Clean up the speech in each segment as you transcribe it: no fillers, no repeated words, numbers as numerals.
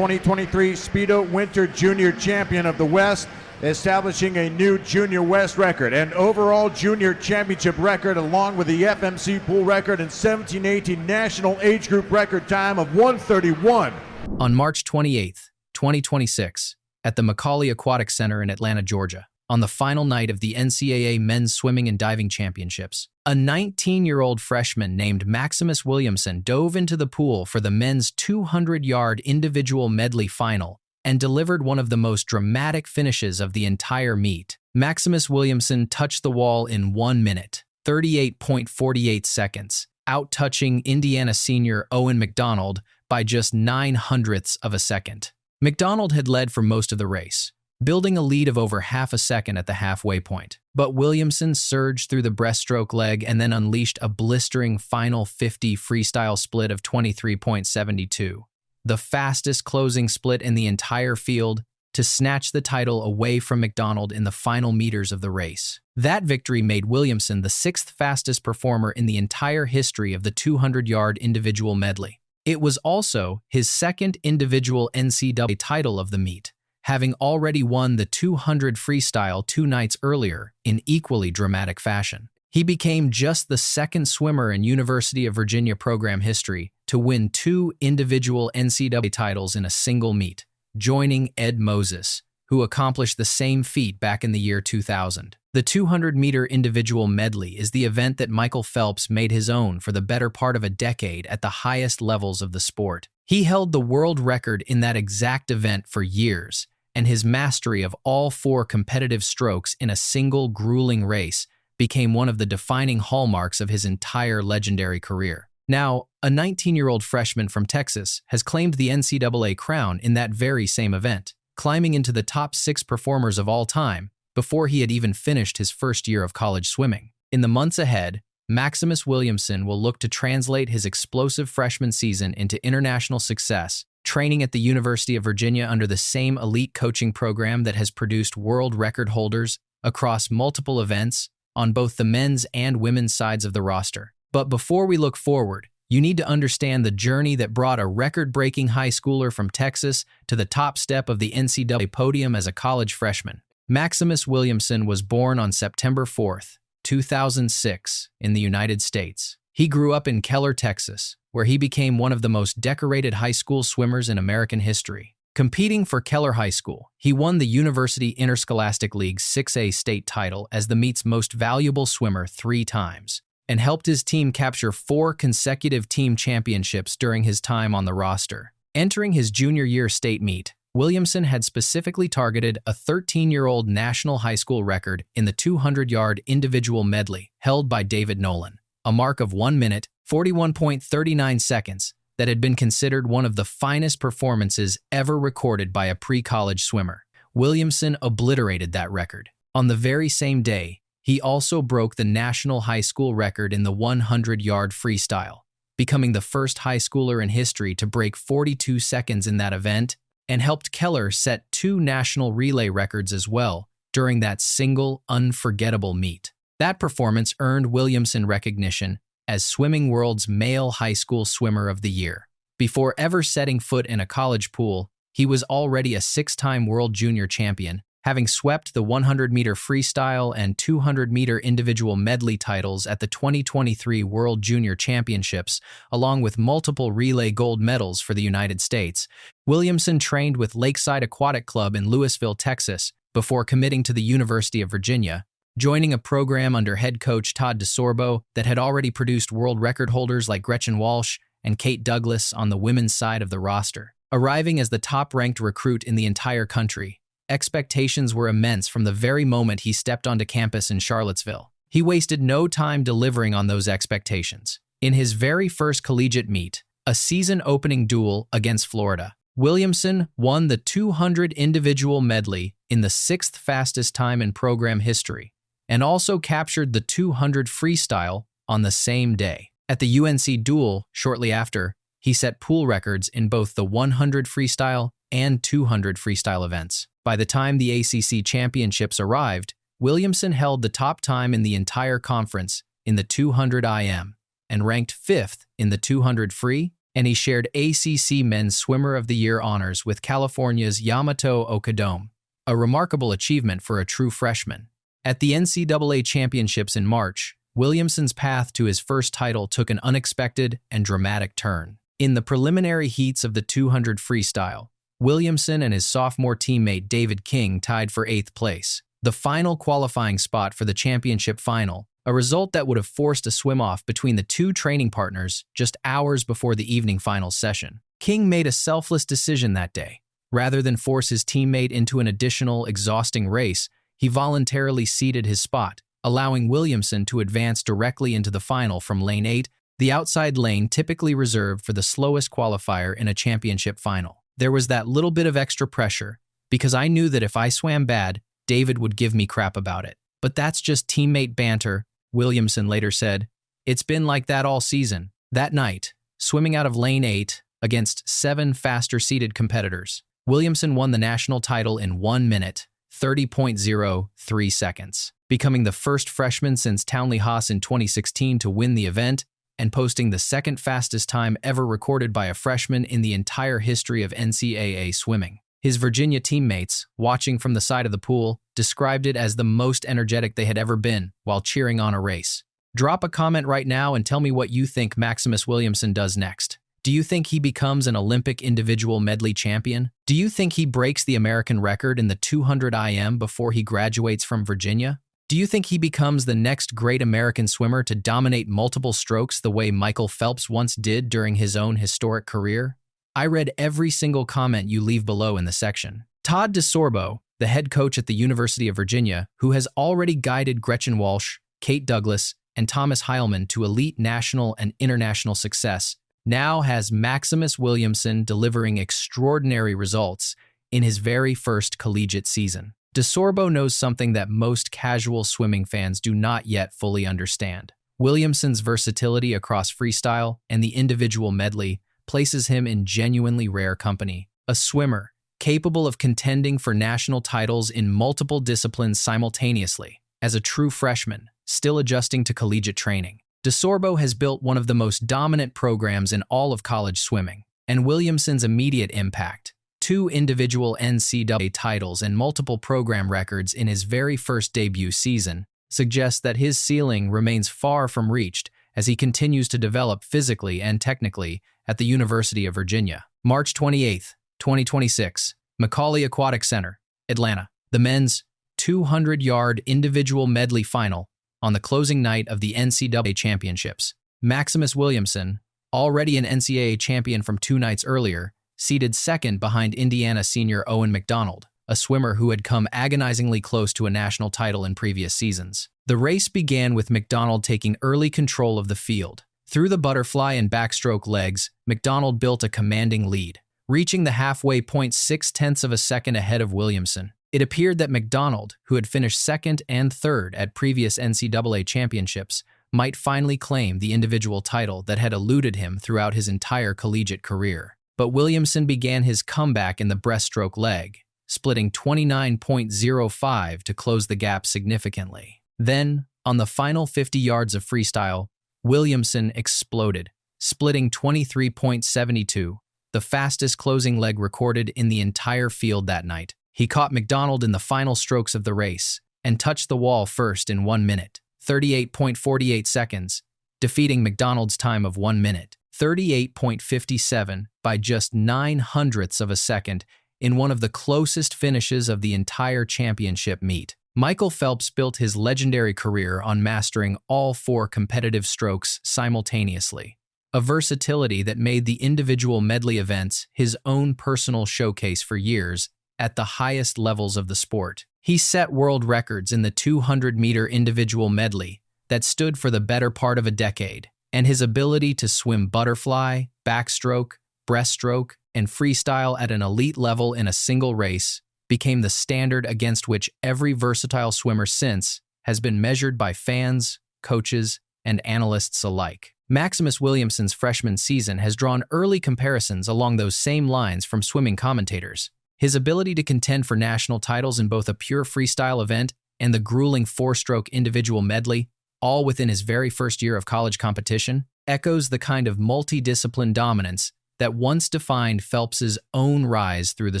2023 Speedo Winter Junior Champion of the West, establishing a new Junior West record, an overall junior championship record, along with the FMC pool record and 17-18 national age group record time of 1:31. On March 28, 2026, at the McAuley Aquatic Center in Atlanta, Georgia, on the final night of the NCAA Men's Swimming and Diving Championships, a 19-year-old freshman named Maximus Williamson dove into the pool for the men's 200-yard individual medley final and delivered one of the most dramatic finishes of the entire meet. Maximus Williamson touched the wall in 1 minute, 38.48 seconds, out-touching Indiana senior Owen McDonald by just 0.09 of a second. McDonald had led for most of the race, building a lead of over half a second at the halfway point. But Williamson surged through the breaststroke leg and then unleashed a blistering final 50 freestyle split of 23.72, the fastest closing split in the entire field, to snatch the title away from McDonald in the final meters of the race. That victory made Williamson the 6th fastest performer in the entire history of the 200-yard individual medley. It was also his second individual NCAA title of the meet, having already won the 200 freestyle 2 nights earlier in equally dramatic fashion. He became just the second swimmer in University of Virginia program history to win 2 individual NCAA titles in a single meet, joining Ed Moses, who accomplished the same feat back in the year 2000. The 200-meter individual medley is the event that Michael Phelps made his own for the better part of a decade at the highest levels of the sport. He held the world record in that exact event for years, and his mastery of all 4 competitive strokes in a single grueling race became one of the defining hallmarks of his entire legendary career. Now, a 19-year-old freshman from Texas has claimed the NCAA crown in that very same event, climbing into the top 6 performers of all time before he had even finished his first year of college swimming. In the months ahead, Maximus Williamson will look to translate his explosive freshman season into international success, training at the University of Virginia under the same elite coaching program that has produced world record holders across multiple events on both the men's and women's sides of the roster. But before we look forward, you need to understand the journey that brought a record-breaking high schooler from Texas to the top step of the NCAA podium as a college freshman. Maximus Williamson was born on September 4, 2006, in the United States. He grew up in Keller, Texas, where he became one of the most decorated high school swimmers in American history. Competing for Keller High School, he won the University Interscholastic League's 6A state title as the meet's most valuable swimmer 3 times, and helped his team capture 4 consecutive team championships during his time on the roster. Entering his junior year state meet, Williamson had specifically targeted a 13-year-old national high school record in the 200-yard individual medley held by David Nolan, a mark of 1 minute, 41.39 seconds that had been considered one of the finest performances ever recorded by a pre-college swimmer. Williamson obliterated that record. On the very same day, he also broke the national high school record in the 100-yard freestyle, becoming the first high schooler in history to break 42 seconds in that event, and helped Keller set 2 national relay records as well during that single, unforgettable meet. That performance earned Williamson recognition as Swimming World's Male High School Swimmer of the Year. Before ever setting foot in a college pool, he was already a 6-time world junior champion, having swept the 100-meter freestyle and 200-meter individual medley titles at the 2023 World Junior Championships, along with multiple relay gold medals for the United States. Williamson trained with Lakeside Aquatic Club in Louisville, Texas, before committing to the University of Virginia, joining a program under head coach Todd DeSorbo that had already produced world record holders like Gretchen Walsh and Kate Douglas on the women's side of the roster. Arriving as the top-ranked recruit in the entire country, expectations were immense from the very moment he stepped onto campus in Charlottesville. He wasted no time delivering on those expectations. In his very first collegiate meet, a season-opening duel against Florida, Williamson won the 200 individual medley in the 6th fastest time in program history, and also captured the 200 freestyle on the same day. At the UNC duel shortly after, he set pool records in both the 100 freestyle and 200 freestyle events. By the time the ACC championships arrived, Williamson held the top time in the entire conference in the 200 IM and ranked 5th in the 200 free and he shared ACC Men's Swimmer of the Year honors with California's Yamato Okadome, a remarkable achievement for a true freshman. At the NCAA championships in March, Williamson's path to his first title took an unexpected and dramatic turn. In the preliminary heats of the 200 freestyle, Williamson and his sophomore teammate David King tied for 8th place, the final qualifying spot for the championship final, a result that would have forced a swim-off between the two training partners just hours before the evening finals session. King made a selfless decision that day. Rather than force his teammate into an additional, exhausting race, he voluntarily ceded his spot, allowing Williamson to advance directly into the final from lane 8, the outside lane typically reserved for the slowest qualifier in a championship final. There was that little bit of extra pressure, because I knew that if I swam bad, David would give me crap about it. But that's just teammate banter, Williamson later said. It's been like that all season. That night, swimming out of lane 8 against 7 faster-seeded competitors, Williamson won the national title in 1 minute, 30.03 seconds, becoming the first freshman since Townley Haas in 2016 to win the event and posting the second fastest time ever recorded by a freshman in the entire history of NCAA swimming. His Virginia teammates, watching from the side of the pool, described it as the most energetic they had ever been while cheering on a race. Drop a comment right now and tell me what you think Maximus Williamson does next. Do you think he becomes an Olympic individual medley champion? Do you think he breaks the American record in the 200 IM before he graduates from Virginia? Do you think he becomes the next great American swimmer to dominate multiple strokes the way Michael Phelps once did during his own historic career? I read every single comment you leave below in the section. Todd DeSorbo, the head coach at the University of Virginia, who has already guided Gretchen Walsh, Kate Douglas, and Thomas Heilman to elite national and international success, now has Maximus Williamson delivering extraordinary results in his very first collegiate season. DeSorbo knows something that most casual swimming fans do not yet fully understand. Williamson's versatility across freestyle and the individual medley places him in genuinely rare company. A swimmer capable of contending for national titles in multiple disciplines simultaneously, as a true freshman, still adjusting to collegiate training. DeSorbo has built one of the most dominant programs in all of college swimming, and Williamson's immediate impact, 2 individual NCAA titles and multiple program records in his very first debut season, suggests that his ceiling remains far from reached as he continues to develop physically and technically at the University of Virginia. March 28, 2026, McAuley Aquatic Center, Atlanta. The men's 200-yard individual medley final on the closing night of the NCAA championships. Maximus Williamson, already an NCAA champion from 2 nights earlier, seated second behind Indiana senior Owen McDonald, a swimmer who had come agonizingly close to a national title in previous seasons. The race began with McDonald taking early control of the field. Through the butterfly and backstroke legs, McDonald built a commanding lead, reaching the halfway point 0.6 of a second ahead of Williamson. It appeared that McDonald, who had finished second and third at previous NCAA championships, might finally claim the individual title that had eluded him throughout his entire collegiate career. But Williamson began his comeback in the breaststroke leg, splitting 29.05 to close the gap significantly. Then, on the final 50 yards of freestyle, Williamson exploded, splitting 23.72, the fastest closing leg recorded in the entire field that night. He caught McDonald in the final strokes of the race and touched the wall first in 1 minute, 38.48 seconds, defeating McDonald's time of 1 minute, 38.57 by just 0.09 of a second in one of the closest finishes of the entire championship meet. Michael Phelps built his legendary career on mastering all 4 competitive strokes simultaneously, a versatility that made the individual medley events his own personal showcase for years at the highest levels of the sport. He set world records in the 200-meter individual medley that stood for the better part of a decade, and his ability to swim butterfly, backstroke, breaststroke, and freestyle at an elite level in a single race became the standard against which every versatile swimmer since has been measured by fans, coaches, and analysts alike. Maximus Williamson's freshman season has drawn early comparisons along those same lines from swimming commentators. His ability to contend for national titles in both a pure freestyle event and the grueling 4-stroke individual medley, all within his very first year of college competition, echoes the kind of multidiscipline dominance that once defined Phelps's own rise through the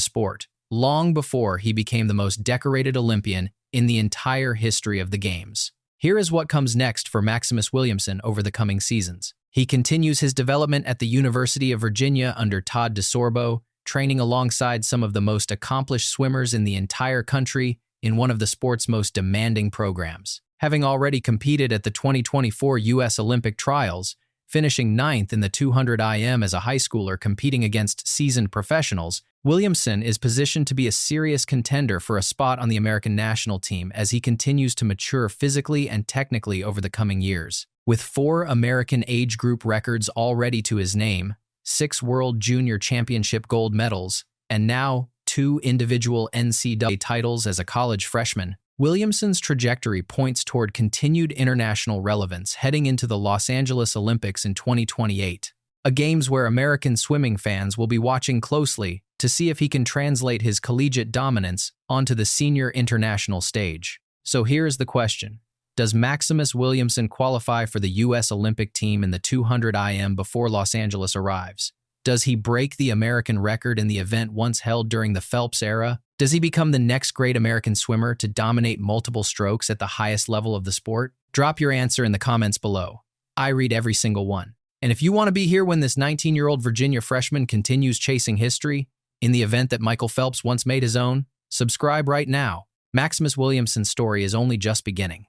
sport, long before he became the most decorated Olympian in the entire history of the Games. Here is what comes next for Maximus Williamson over the coming seasons. He continues his development at the University of Virginia under Todd DeSorbo, training alongside some of the most accomplished swimmers in the entire country in one of the sport's most demanding programs. Having already competed at the 2024 U.S. Olympic trials, finishing 9th in the 200 IM as a high schooler competing against seasoned professionals, Williamson is positioned to be a serious contender for a spot on the American national team as he continues to mature physically and technically over the coming years. With 4 American age group records already to his name, 6 World Junior Championship gold medals, and now 2 individual NCAA titles as a college freshman, Williamson's trajectory points toward continued international relevance heading into the Los Angeles Olympics in 2028, a Games where American swimming fans will be watching closely to see if he can translate his collegiate dominance onto the senior international stage. So here's the question. Does Maximus Williamson qualify for the U.S. Olympic team in the 200 IM before Los Angeles arrives? Does he break the American record in the event once held during the Phelps era? Does he become the next great American swimmer to dominate multiple strokes at the highest level of the sport? Drop your answer in the comments below. I read every single one. And if you want to be here when this 19-year-old Virginia freshman continues chasing history, in the event that Michael Phelps once made his own, subscribe right now. Maximus Williamson's story is only just beginning.